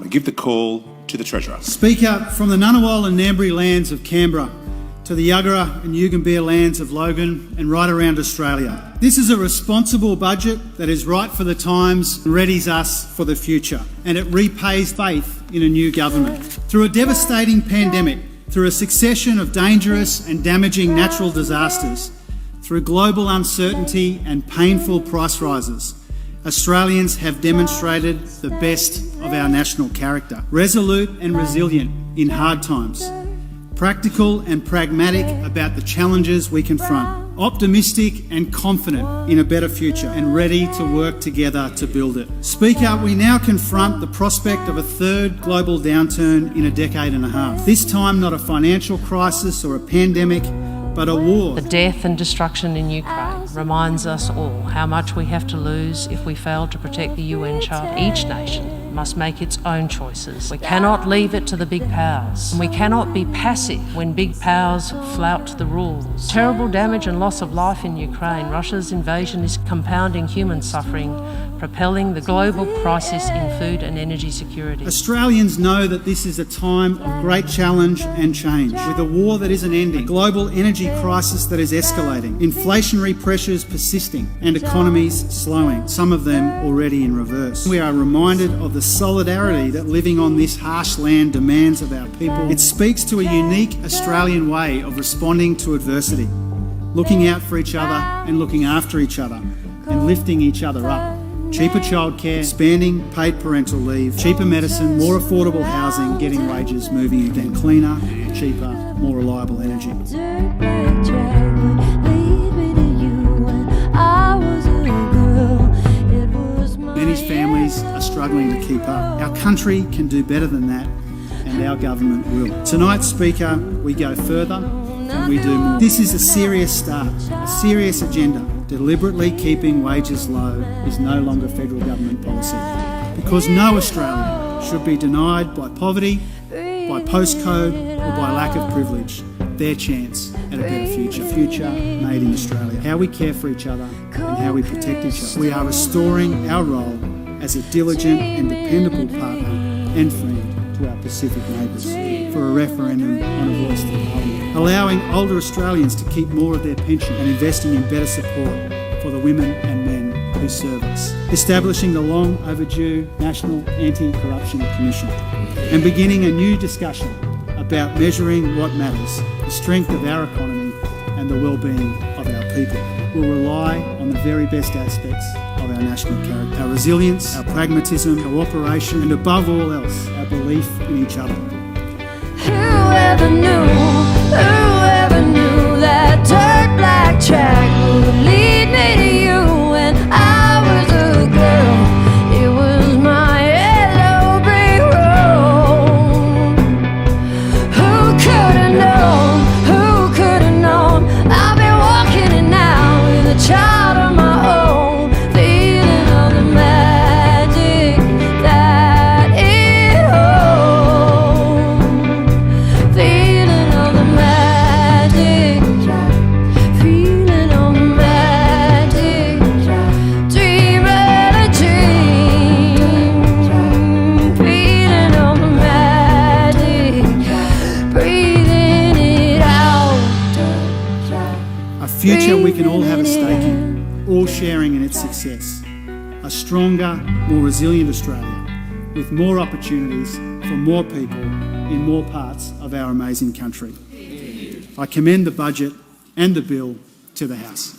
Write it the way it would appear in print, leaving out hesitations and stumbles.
I give the call to the Treasurer. Speaker, from the Ngunnawal and Ngambri lands of Canberra to the Yuggera and Yugambeh lands of Logan and right around Australia. This is a responsible budget that is right for the times and readies us for the future, and it repays faith in a new government. Through a devastating pandemic, through a succession of dangerous and damaging natural disasters, through global uncertainty and painful price rises, Australians have demonstrated the best of our national character. Resolute and resilient in hard times. Practical and pragmatic about the challenges we confront. Optimistic and confident in a better future and ready to work together to build it. Speaker, we now confront the prospect of a third global downturn in a decade and a half. This time not a financial crisis or a pandemic, but a war. The death and destruction in Ukraine reminds us all how much we have to lose if we fail to protect the UN Charter. Each nation must make its own choices. We cannot leave it to the big powers. We cannot be passive when big powers flout the rules. Terrible damage and loss of life in Ukraine. Russia's invasion is compounding human suffering, propelling the global crisis in food and energy security. Australians know that this is a time of great challenge and change, with a war that isn't ending, global energy crisis that is escalating, inflationary pressures persisting, and economies slowing, some of them already in reverse. We are reminded of the solidarity that living on this harsh land demands of our people. It speaks to a unique Australian way of responding to adversity, looking out for each other and looking after each other, and lifting each other up. Cheaper childcare, expanding paid parental leave, cheaper medicine, more affordable housing, getting wages moving again, cleaner, cheaper, more reliable energy. Many families are struggling to keep up. Our country can do better than that, and our government will. Tonight, Speaker, we go further and we do more. This is a serious start, a serious agenda. Deliberately keeping wages low is no longer federal government policy, because no Australian should be denied by poverty, by postcode or by lack of privilege their chance at a better future. Future made in Australia. How we care for each other and how we protect each other. We are restoring our role as a diligent and dependable partner and friend to our Pacific neighbours for a referendum on a voice to Parliament. Allowing older Australians to keep more of their pension and investing in better support for the women and men who serve us. Establishing the long overdue National Anti-Corruption Commission and beginning a new discussion about measuring what matters, the strength of our economy and the well-being of our people. We'll rely on the very best aspects of our national character, our resilience, our pragmatism, cooperation, and above all else, our belief in each other. Whoever knew that dirt black track would lead me to you when I was a girl? It was my yellow brick road. Who could have known? Who could have known? I've been walking it now with a child of my own, feeling all the magic that it holds. Feeling all the magic, feeling all the magic, dreaming a dream, feeling all the magic, breathing it out. A future we can all have a stake in, all sharing in its success. A stronger, more resilient Australia, with more opportunities for more people in more parts of our amazing country. I commend the budget and the bill to the House.